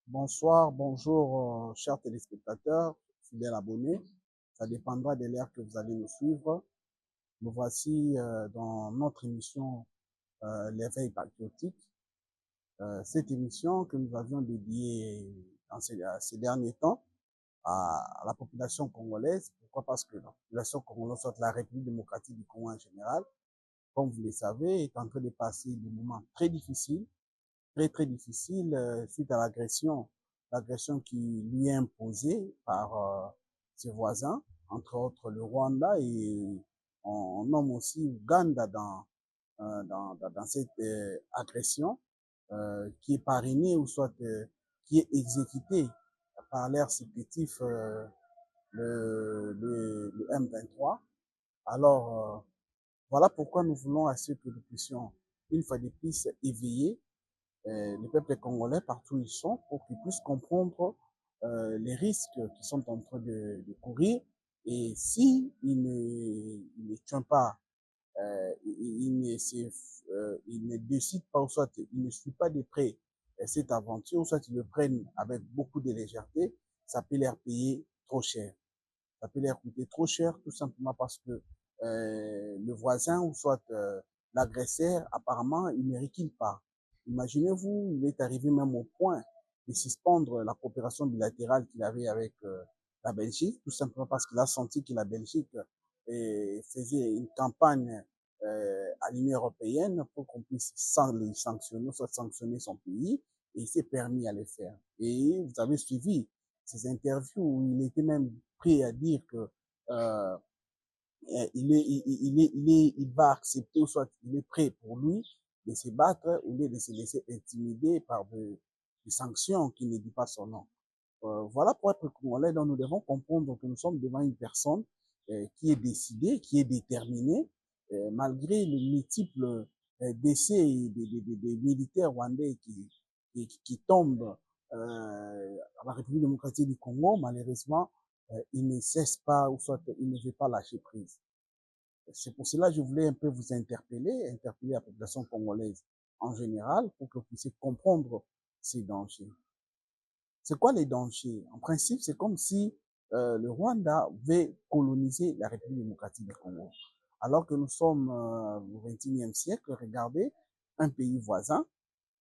Bonsoir, bonjour, chers téléspectateurs, fidèles abonnés. Ça dépendra de l'heure que vous allez nous suivre. Nous voici dans notre émission L'éveil patriotique. Cette émission que nous avions dédiée dans ces derniers temps à la population congolaise. Pourquoi? Parce que la population congolaise, soit la République démocratique du Congo en général, comme vous le savez, est en train de passer des moments très difficiles, très difficile suite à l'agression qui lui est imposée par ses voisins, entre autres le Rwanda, et on nomme aussi Ouganda dans cette agression qui est parrainée ou soit qui est exécutée par l'air supplétif le M23. Alors, voilà pourquoi nous voulons à ce que nous puissions, une fois de plus, éveiller les peuples congolais partout où ils sont pour qu'ils puissent comprendre les risques qu'ils sont en train de courir. Et si ils ne tiennent pas, ils ne décident pas, ou soit ils ne suivent pas de près cette aventure, ou soit ils le prennent avec beaucoup de légèreté, ça peut leur payer trop cher. Ça peut leur coûter trop cher, tout simplement parce que le voisin ou soit l'agresseur, apparemment, il ne recule pas. Imaginez-vous, il est arrivé même au point de suspendre la coopération bilatérale qu'il avait avec la Belgique, tout simplement parce qu'il a senti que la Belgique faisait une campagne à l'Union européenne pour qu'on puisse le sanctionner, soit sanctionner son pays, et il s'est permis à le faire. Et vous avez suivi ces interviews où il était même prêt à dire que euh, il va accepter, ou soit il est prêt pour lui de se battre au lieu de se laisser intimider par des sanctions qui ne disent pas son nom. Voilà pour être congolais, donc nous devons comprendre que nous sommes devant une personne qui est décidée, qui est déterminée, malgré les multiples décès des militaires rwandais qui tombent à la République démocratique du Congo. Malheureusement, il ne cesse pas, ou soit il ne veut pas lâcher prise. C'est pour cela que je voulais un peu vous interpeller la population congolaise en général, pour que vous puissiez comprendre ces dangers. C'est quoi les dangers? En principe, c'est comme si le Rwanda veut coloniser la République démocratique du Congo. Alors que nous sommes au XXIe siècle, regardez, un pays voisin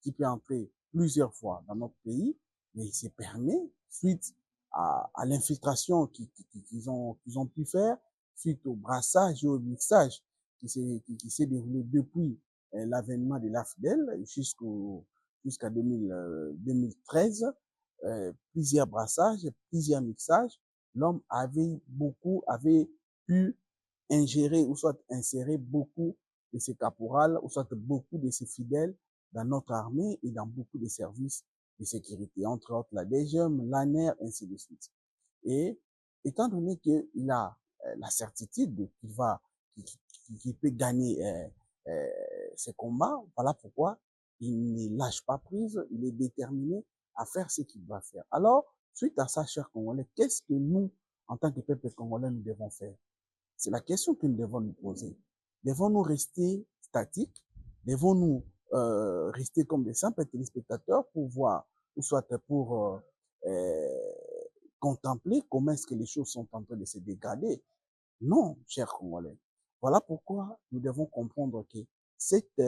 qui peut entrer plusieurs fois dans notre pays, mais il se permet, suite à l'infiltration qu'ils ont pu faire, suite au brassage et au mixage qui s'est déroulé depuis l'avènement de l'AFDEL jusqu'à 2013, plusieurs brassages, plusieurs mixages, l'homme avait pu ingérer ou soit insérer beaucoup de ses caporales ou soit beaucoup de ses fidèles dans notre armée et dans beaucoup de services de sécurité, entre autres la DGM, l'ANER, ainsi de suite. Et étant donné qu'il a la certitude qu'il peut gagner ces combats, voilà pourquoi il ne lâche pas prise, il est déterminé à faire ce qu'il doit faire. Alors, suite à ça, chers Congolais, qu'est-ce que nous, en tant que peuple congolais, nous devons faire? C'est la question que nous devons nous poser. Devons-nous rester statiques? Devons-nous rester comme des simples téléspectateurs pour voir, ou soit pour contempler comment est-ce que les choses sont en train de se dégrader? Non, chers Congolais. Voilà pourquoi nous devons comprendre que cette,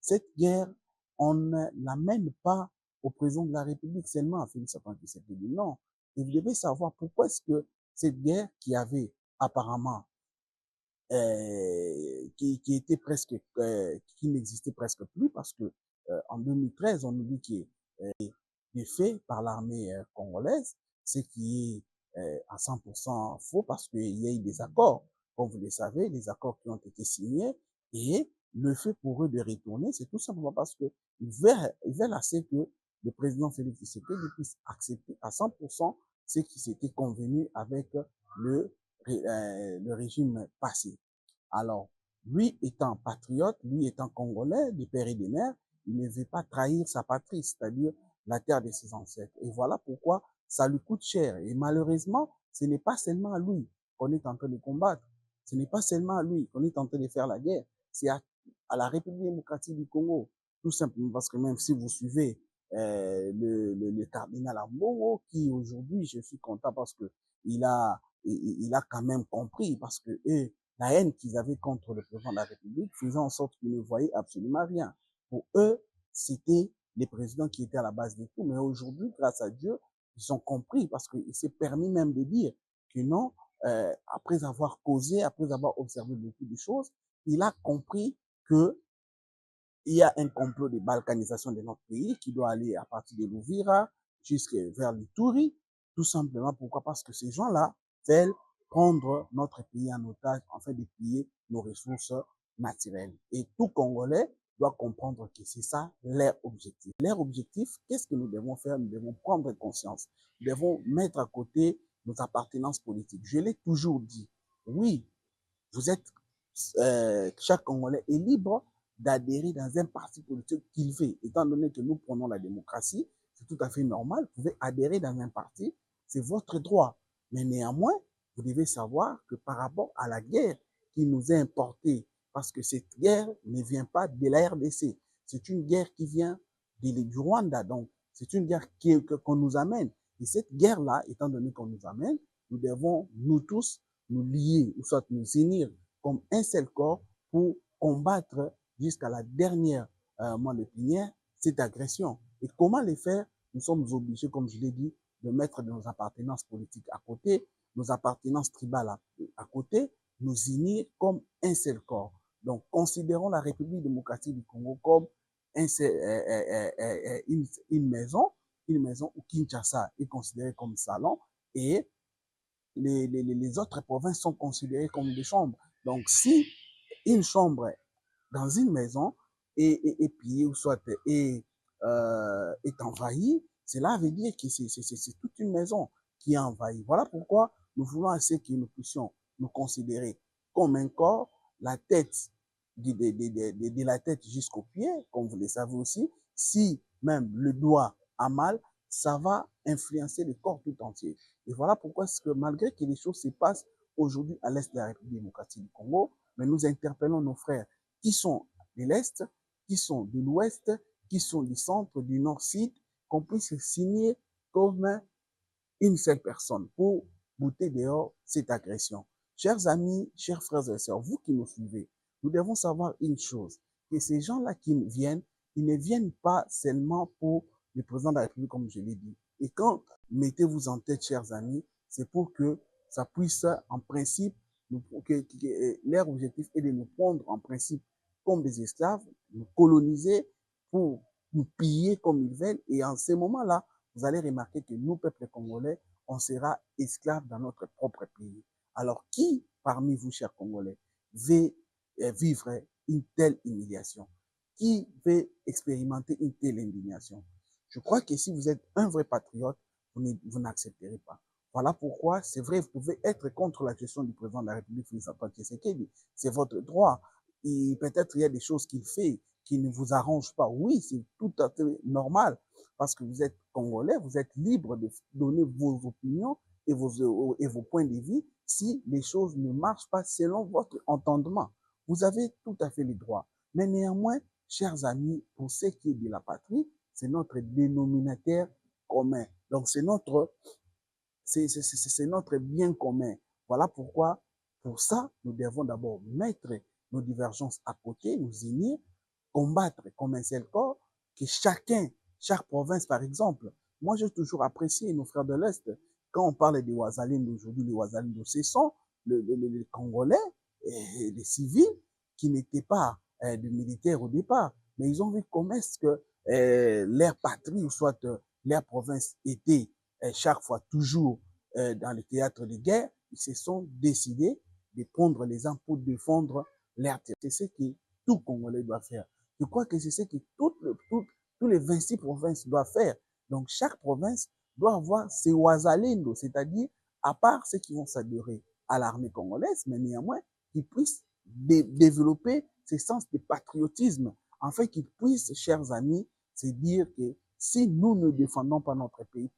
cette guerre, on ne l'amène pas au président de la République seulement, à Félix Antoine Tshisekedi. Non. Et vous devez savoir pourquoi est-ce que cette guerre qui avait apparemment, qui était presque, qui n'existait presque plus, parce que en 2013, on nous dit qu'il est fait par l'armée congolaise, ce qui est à 100% faux parce qu'il y a eu des accords, comme vous le savez, des accords qui ont été signés, et le fait pour eux de retourner, c'est tout simplement parce que ils veulent assez que le président Félix Tshisekedi puisse accepter à 100% ce qui s'était convenu avec le régime passé. Alors, lui étant patriote, lui étant congolais, des pères et des mères, il ne veut pas trahir sa patrie, c'est-à-dire la terre de ses ancêtres. Et voilà pourquoi ça lui coûte cher. Et malheureusement, ce n'est pas seulement à lui qu'on est en train de combattre. Ce n'est pas seulement à lui qu'on est en train de faire la guerre. C'est à la République démocratique du Congo. Tout simplement parce que même si vous suivez le cardinal Ambongo, qui aujourd'hui, je suis content parce que il a quand même compris, parce que eux, la haine qu'ils avaient contre le président de la République faisait en sorte qu'ils ne voyaient absolument rien. Pour eux, c'était les présidents qui étaient à la base de tout. Mais aujourd'hui, grâce à Dieu, ils ont compris, parce qu'il s'est permis même de dire que non, après avoir causé, après avoir observé beaucoup de choses, il a compris que il y a un complot de balkanisation de notre pays qui doit aller à partir de l'Ouvira jusqu'à vers l'Ituri, tout simplement. Pourquoi? Parce que ces gens-là veulent prendre notre pays en otage, afin de piller nos ressources naturelles. Et tout Congolais doit comprendre que c'est ça leur objectif. Leur objectif, qu'est-ce que nous devons faire? Nous devons prendre conscience. Nous devons mettre à côté nos appartenances politiques. Je l'ai toujours dit. Oui, vous êtes, chaque Congolais est libre d'adhérer dans un parti politique qu'il veut. Étant donné que nous prenons la démocratie, c'est tout à fait normal. Vous pouvez adhérer dans un parti, c'est votre droit. Mais néanmoins, vous devez savoir que par rapport à la guerre qui nous est importée, parce que cette guerre ne vient pas de la RDC, c'est une guerre qui vient du Rwanda. Donc, c'est une guerre qu'on nous amène. Et cette guerre-là, étant donné qu'on nous amène, nous devons, nous tous, nous lier, ou soit nous unir comme un seul corps pour combattre jusqu'à la dernière moelle épinière cette agression. Et comment le faire? Nous sommes obligés, comme je l'ai dit, de mettre nos appartenances politiques à côté, nos appartenances tribales à côté, nous unir comme un seul corps. Donc, considérons la République démocratique du Congo comme une maison où Kinshasa est considérée comme salon et les autres provinces sont considérées comme des chambres. Donc, si une chambre dans une maison est pillée ou soit est envahie, cela veut dire que c'est toute une maison qui est envahie. Voilà pourquoi nous voulons assez que nous puissions nous considérer comme un corps, la tête, de la tête jusqu'aux pieds, comme vous le savez aussi. Si même le doigt a mal, ça va influencer le corps tout entier. Et voilà pourquoi est-ce que malgré que les choses se passent aujourd'hui à l'est de la République démocratique du Congo, mais nous interpellons nos frères qui sont de l'Est, qui sont de l'Ouest, qui sont du centre, du Nord-Sud, qu'on puisse signer comme une seule personne pour bouter dehors cette agression. Chers amis, chers frères et sœurs, vous qui nous suivez, nous devons savoir une chose, que ces gens-là qui viennent, ils ne viennent pas seulement pour le président de la République, comme je l'ai dit. Et quand, mettez-vous en tête, chers amis, c'est pour que ça puisse, en principe, leur objectif est de nous prendre, en principe, comme des esclaves, nous coloniser pour nous piller comme ils veulent. Et en ce moment-là, vous allez remarquer que nous, peuple congolais, on sera esclaves dans notre propre pays. Alors, qui parmi vous, chers Congolais, veut vivre une telle humiliation? Qui veut expérimenter une telle indignation? Je crois que si vous êtes un vrai patriote, vous n'accepterez pas. Voilà pourquoi, c'est vrai, vous pouvez être contre la gestion du président de la République, Félix-Antoine Tshisekedi. C'est votre droit. Et peut-être il y a des choses qu'il fait qui ne vous arrangent pas. Oui, c'est tout à fait normal parce que vous êtes Congolais, vous êtes libre de donner vos opinions et vos points de vue si les choses ne marchent pas selon votre entendement. Vous avez tout à fait les droits. Mais néanmoins, chers amis, pour ce qui est de la patrie, c'est notre dénominateur commun. Donc, c'est notre bien commun. Voilà pourquoi, pour ça, nous devons d'abord mettre nos divergences à côté, nous unir, combattre comme un seul corps, que chaque province, par exemple, moi j'ai toujours apprécié nos frères de l'Est, quand on parle des Ouazalines aujourd'hui, les Ouazalines, ce sont les Congolais et les civils qui n'étaient pas des militaires au départ, mais ils ont vu comment est-ce que leur patrie, ou soit leur province était chaque fois toujours dans le théâtre de guerre, ils se sont décidés de prendre les armes pour défendre leur terre. C'est ce que tout Congolais doit faire. Je crois que c'est ce que tous les 26 provinces doivent faire. Donc, chaque province doit avoir ses Ouazalendo, c'est-à-dire, à part ceux qui vont s'adhérer à l'armée congolaise, mais néanmoins, qu'ils puissent développer ce sens de patriotisme, afin qu'ils puissent, chers amis, se dire que si nous ne défendons pas notre pays,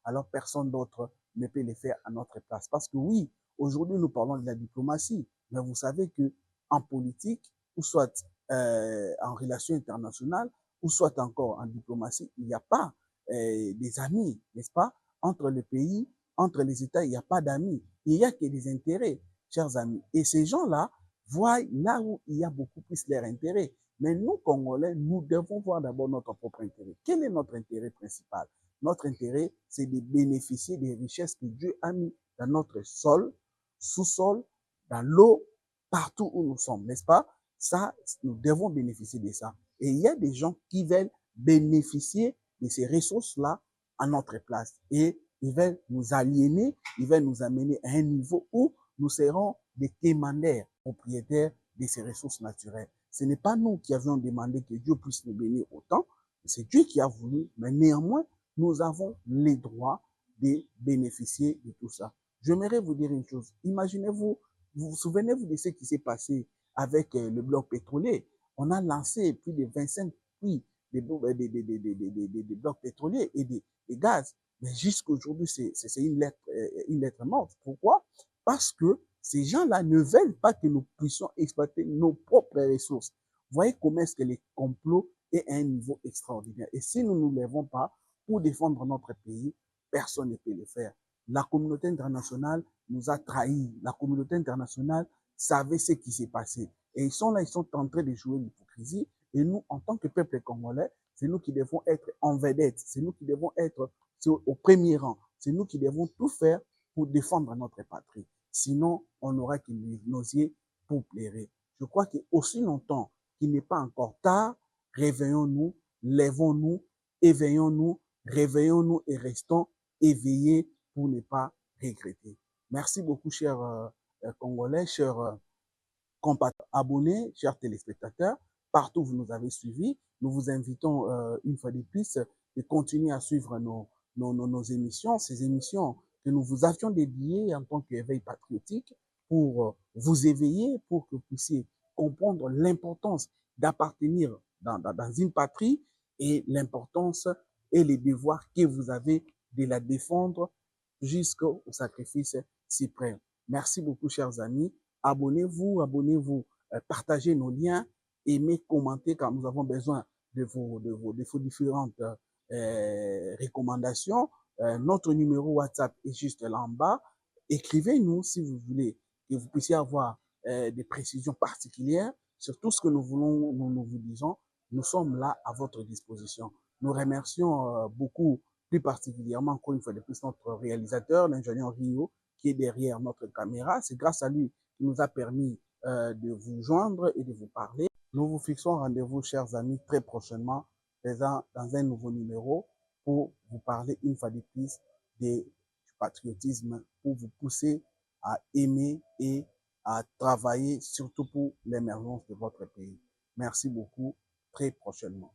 alors personne d'autre ne peut le faire à notre place. Parce que oui, aujourd'hui, nous parlons de la diplomatie, mais vous savez que en politique, ou soit en relations internationales, ou soit encore en diplomatie, il n'y a pas des amis, n'est-ce pas? Entre les pays, entre les États, il n'y a pas d'amis. Il n'y a que des intérêts, chers amis. Et ces gens-là voient là où il y a beaucoup plus leur intérêt. Mais nous, Congolais, nous devons voir d'abord notre propre intérêt. Quel est notre intérêt principal? Notre intérêt, c'est de bénéficier des richesses que Dieu a mis dans notre sol, sous-sol, dans l'eau, partout où nous sommes, n'est-ce pas? Ça, nous devons bénéficier de ça. Et il y a des gens qui veulent bénéficier de ces ressources-là à notre place. Et ils veulent nous aliéner, ils veulent nous amener à un niveau où nous serons des téméraires, propriétaires de ces ressources naturelles. Ce n'est pas nous qui avions demandé que Dieu puisse nous bénir autant, c'est Dieu qui a voulu, mais néanmoins, nous avons les droits de bénéficier de tout ça. J'aimerais vous dire une chose. Imaginez-vous, vous souvenez-vous de ce qui s'est passé avec le bloc pétrolier? On a lancé plus de 25 puits des blocs pétroliers et des gaz. Mais jusqu'à aujourd'hui, c'est une lettre morte. Pourquoi? Parce que ces gens-là ne veulent pas que nous puissions exploiter nos propres ressources. Vous voyez comment est-ce que les complots est à un niveau extraordinaire. Et si nous ne nous lèvons pas pour défendre notre pays, personne ne peut le faire. La communauté internationale nous a trahis. La communauté internationale savait ce qui s'est passé. Et ils sont là, ils sont en train de jouer l'hypocrisie. Et nous, en tant que peuple congolais, c'est nous qui devons être en vedette. C'est nous qui devons être au premier rang. C'est nous qui devons tout faire pour défendre notre patrie. Sinon, on n'aura que nos yeux pour plairer. Je crois qu'aussi longtemps qu'il n'est pas encore tard, réveillons-nous, lèvons-nous, éveillons-nous, réveillons-nous et restons éveillés pour ne pas regretter. Merci beaucoup, chers Congolais, chers abonnés, chers téléspectateurs, partout où vous nous avez suivis. Nous vous invitons une fois de plus de continuer à suivre nos émissions, ces émissions que nous vous avions dédiées en tant qu'éveil patriotique pour vous éveiller, pour que vous puissiez comprendre l'importance d'appartenir dans une patrie et l'importance et les devoirs que vous avez de la défendre jusqu'au sacrifice suprême. Merci beaucoup, chers amis. Abonnez-vous, partagez nos liens, aimez, commentez, car nous avons besoin de vos différentes recommandations. Notre numéro WhatsApp est juste là en bas. Écrivez-nous si vous voulez que vous puissiez avoir des précisions particulières sur tout ce que nous voulons, nous vous disons. Nous sommes là à votre disposition. Nous remercions beaucoup, plus particulièrement, encore une fois de plus, notre réalisateur, l'ingénieur Rio, qui est derrière notre caméra. C'est grâce à lui qui nous a permis de vous joindre et de vous parler. Nous vous fixons rendez-vous, chers amis, très prochainement dans un nouveau numéro pour vous parler une fois de plus du patriotisme, pour vous pousser à aimer et à travailler surtout pour l'émergence de votre pays. Merci beaucoup, très prochainement.